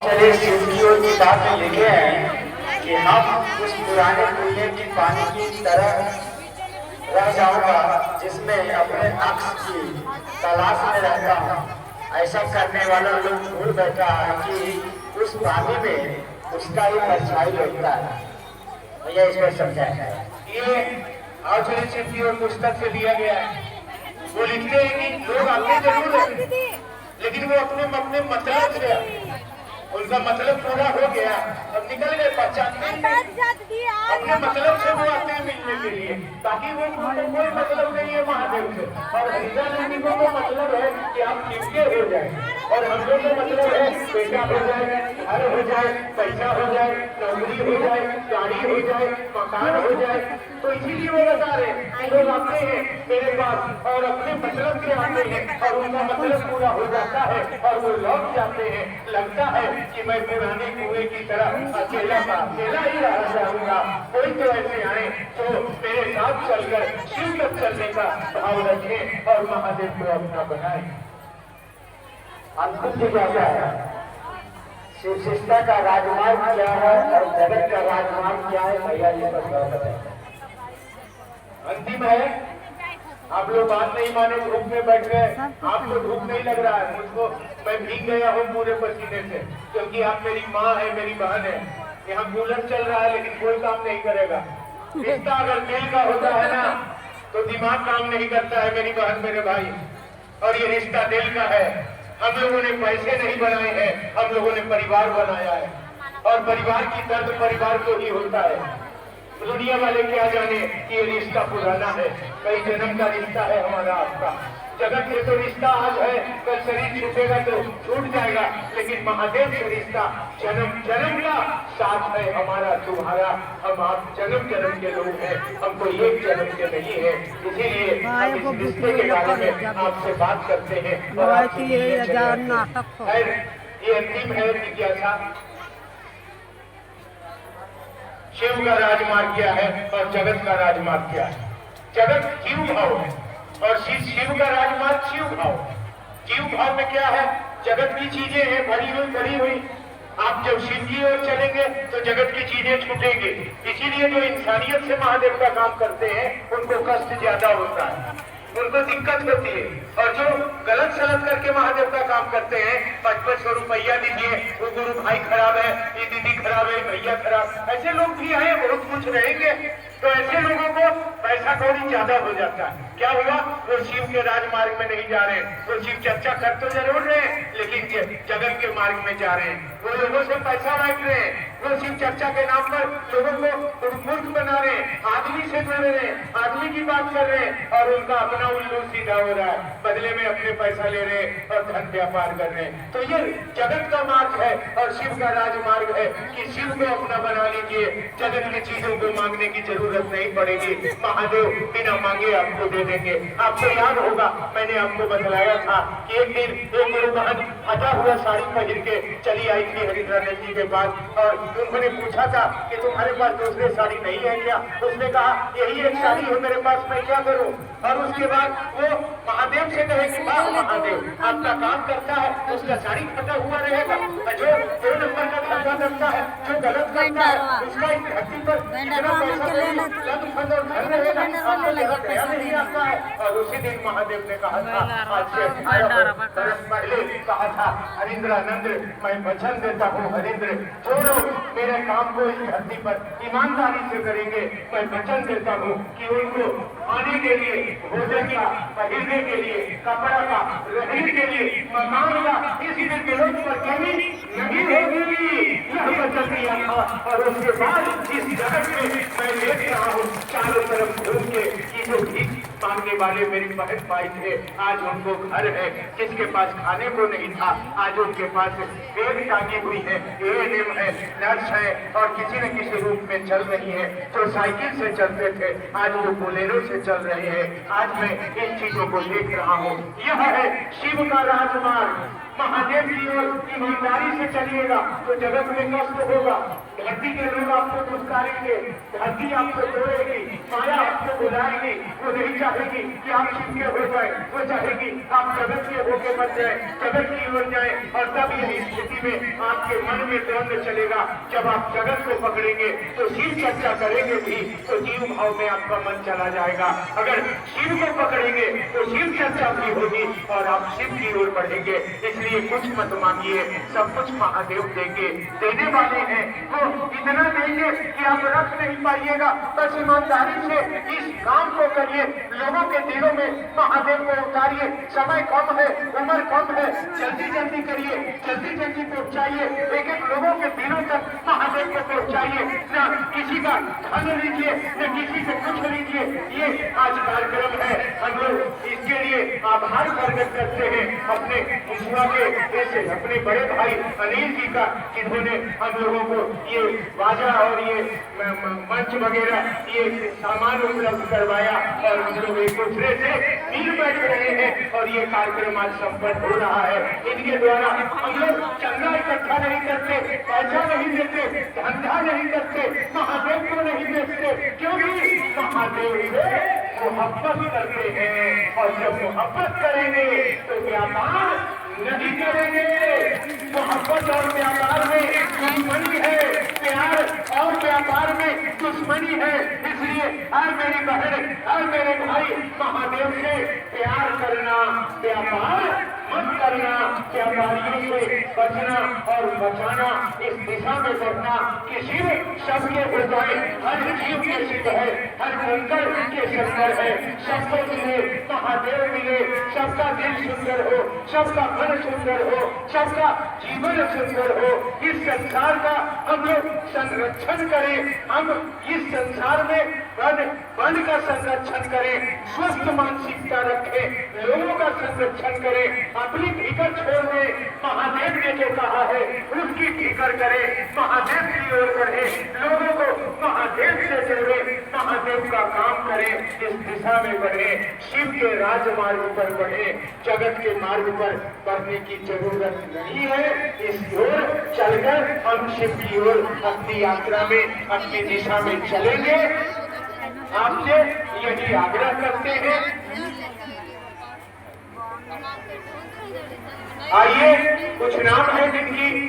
चले शिव की ओर किताब में लिखे हैं कि हम उस पुराने कुएं की पानी की तरह रह जाऊंगा जिसमें अपने अक्स की तलाश में रहता हूँ। ऐसा करने वाला लोग भूल बैठा है कि उस पानी में उसका ही परछाई लगता है। भैया इसको समझा है। ये आचरण शिव की ओर पुस्तक से लिया गया है। वो लिखते हैं कि लोग आते जरूर है लेकिन वो अपने मतलब से उनका मतलब पूरा हो गया, अब निकल गए पहचानते अपने मतलब से वो आते हैं मिलने के लिए, ताकि वो कोई मतलब नहीं है महादेव से। और हरिदास जी को तो मतलब है कि आप शिव के हो जाए, और हम लोग को मतलब है बेटा हो जाए, घर हो जाए, पैसा हो जाए, नौकरी हो जाए, गाड़ी हो जाए, मकान हो जाए। तो इसीलिए वो बता रहे कि लोग आते हैं मेरे पास और अपने मतलब से आते हैं और उनका मतलब पूरा हो जाता है और वो लौट जाते हैं। लगता है कि मैं पुराने कुएं की तरह अकेला ही रह जाऊंगा। कोई तो ऐसे आए तो मेरे साथ चलकर शिव तक चलने का भाव रखें और महादेव को अपना बनाए। अंतिम जिज्ञासा है, शिव शिष्टा का राजमार्ग क्या है और जगत का राजमार्ग क्या है? भैया जी पर बताएं। अंतिम है, आप लोग बात नहीं माने, धूप में बैठ गए। आपको धूप नहीं लग रहा है, मुझको मैं भीग गया हूँ पूरे पसीने से, क्योंकि आप मेरी माँ है, मेरी बहन है। यहाँ कूलर चल रहा है लेकिन कोई काम नहीं करेगा। रिश्ता अगर दिल का होता है ना तो दिमाग काम नहीं करता है मेरी बहन मेरे भाई, और ये रिश्ता दिल का है। हम लोगों ने पैसे नहीं बनाए हैं, हम लोगों ने परिवार बनाया है, और परिवार की दर्द परिवार को ही होता है। दुनिया वाले क्या जाने कि ये रिश्ता पुराना है, कई जन्म का रिश्ता है हमारा आपका। जगत से तो रिश्ता आज है, कल शरीर छूटेगा तो छूट जाएगा, लेकिन महादेव से रिश्ता जन्म जन्म का साथ है हमारा तुम्हारा। हम आप जन्म जन्म के लोग हैं, हम तो एक जन्म के नहीं है। इसीलिए हम इस रिश्ते के बारे में आपसे बात करते हैं। ये अंतिम है जिज्ञासा, शिव का राजमार्ग क्या है और जगत का राजमार्ग क्या है? जगत जीव भाव है और शिव का राजमार्ग शिव भाव। जीव भाव में क्या है? जगत की चीजें हैं भरी हुई भरी हुई। आप जब शिव की ओर चलेंगे तो जगत की चीजें छूटेंगे। इसीलिए जो इंसानियत से महादेव का काम करते हैं उनको कष्ट ज्यादा होता है, उनको दिक्कत होती है। और जो गलत सलत करके महादेव का काम करते हैं, 500 रुपया दीजिए, वो गुरु भाई खराब है, ये दीदी खराब है, भैया खराब, ऐसे लोग भी आए, बहुत कुछ रहेंगे। तो ऐसे लोगों को पैसा कौड़ी ज्यादा हो जाता है। क्या हुआ? वो शिव के राजमार्ग में नहीं जा रहे, वो शिव चर्चा कर तो जरूर रहे लेकिन जगत के मार्ग में जा रहे हैं। वो लोगों से पैसा मांग रहे हैं, वो शिव चर्चा के नाम पर लोगों को मूर्ख बना रहे हैं, आदमी से जोड़ रहे हैं, आदमी की बात कर रहे हैं और उनका अपना उल्लू सीधा हो रहा है, बदले में अपने पैसा ले रहे हैं और धन व्यापार कर रहे हैं। तो ये जगत का मार्ग है और शिव का राजमार्ग है कि शिव को अपना बना लीजिए, जगत की चीजों को मांगने की जरूरत नहीं पड़ेगी। महादेव बिना मांगे आपको दे देंगे। आपको याद होगा मैंने आपको बतलाया था कि एक दिन एक गुरु बहन हटा हुआ साड़ी पहन के चली आई थी हरिद्वार जी के पास, और उन्होंने पूछा था कि तुम्हारे पास दूसरी साड़ी नहीं है क्या? उसने कहा यही एक साड़ी है मेरे पास, मैं क्या करूं? और उसके बाद वो महादेव से कहे कि वाह महादेव, आपका काम करता है, उसका साड़ी फटा हुआ रहेगा, जो 2 नंबर का धंधा करता है, जो गलत करता है, उसका इस धरती पर इतना पैसा नहीं आता है। और उसी दिन महादेव ने कहा था, आज से 18 बरस पहले कहा था, हरिंद्रानंद मैं वचन देता हूँ, हरिंद्र जो लोग मेरे काम को इस धरती पर ईमानदारी से करेंगे, मैं वचन देता हूँ कि उनको खाने के लिए, भोजन का, पहनने के लिए, कपड़ा का, रहने के लिए, मकान का, किसी भी जरूरत पर कमी नहीं होगी, यह वचन दिया था। और उसके बाद इस जगत में मैं देख रहा हूँ चारों तरफ घूम के कि जो भीख मांगने वाले मेरी बहन भाई थे, आज उनको घर है। जिसके पास खाने को नहीं था, आज उनके पास बैग टांगी हुई है, एएनएम है, नर्स है और किसी न किसी रूप में चल रही है। जो साइकिल से चलते थे आज वो बोलेरो से चल रहे हैं। आज मैं इन चीजों को देख रहा हूँ। यह है शिव का राजमार्ग। महादेव की ओर ईमानदारी से चलिएगा तो जगत में कष्ट होगा। धरती के लोग आपको दुष्कारेंगे, धरती आपको तोड़ेगी, माया आपको बुलाएगी। वो नहीं चाहेगी कि आप शिव के हो जाए, वो चाहेगी आप जगत के होके मर जाए, जगत की ओर जाए। और तब यही स्थिति में आपके मन में द्वंद्व चलेगा। जब आप जगत को पकड़ेंगे तो शिव चर्चा करेंगे भी तो जीव भाव में आपका मन चला जाएगा। अगर शिव को पकड़ेंगे तो शिव चर्चा भी होगी और आप शिव की ओर बढ़ेंगे। इसलिए कुछ मत मांगिए, सब कुछ महादेव देंगे, देने वाले हैं। वो इतना देंगे कि आप रख नहीं पाइएगा। बस ईमानदारी से इस काम को करिए, लोगों के दिलों में महादेव को उतारिए। समय कम है, उम्र कम है, जल्दी जल्दी करिए, जल्दी जल्दी पहुंचाइए, एक एक लोगों के दिलों तक महादेव को पहुंचाइए। न किसी का धन लीजिए, न किसी से कुछ लीजिए। ये आज कार्यक्रम है, हम लोग इसके लिए आभार प्रकट करते हैं अपने मुसवा के ऐसे अपने बड़े भाई अनिल जी का, जिन्होंने हम लोगों को ये बाजा और ये मंच वगैरह ये सामान उपलब्ध करवाया और हम लोग एक दूसरे से मिल बैठ रहे हैं और ये कार्यक्रम आज संपन्न हो रहा है। इनके द्वारा हम लोग चंदा इकट्ठा नहीं करते, पैसा नहीं देते, धंधा नहीं करते, महादेव को नहीं बेचते, क्योंकि महादेव से मोहब्बत करते हैं। और जब मोहब्बत करेंगे तो व्यापार नहीं करेंगे। मोहब्बत और व्यापार में दुश्मनी है, प्यार और व्यापार में दुश्मनी है। इसलिए हर मेरी बहन, हर मेरे भाई, महादेव से प्यार करना, व्यापार मत करना, व्यापारियों से बचना और बचाना, इस दिशा में बढ़ना कि शिव सबके हो जाए। हर जीव के शिव है, हर कंकड़ के शंकर है। सबको मिले, महादेव मिले, सबका दिल सुंदर हो, सबका मन सुंदर हो, सबका जीवन सुंदर हो। इस संसार का हम लोग संरक्षण करें, हम इस संसार में वन का संरक्षण करें, स्वस्थ मानसिकता रखें, लोगों का संरक्षण करें, अपनी फिकर छोड़ दें। महादेव ने जो कहा है उसकी फिकर करें, महादेव की ओर बढ़ें, लोगों को महादेव से जोड़े, महादेव का काम करें, इस दिशा में बढ़े, शिव के राजमार्ग पर बढ़े। जगत के मार्ग पर बढ़ने की जरूरत नहीं है। इस ओर चलकर हम शिव की ओर अपनी यात्रा में, अपनी दिशा में चलेंगे। आपसे यही आग्रह करते हैं, आइए कुछ नाम है जिनकी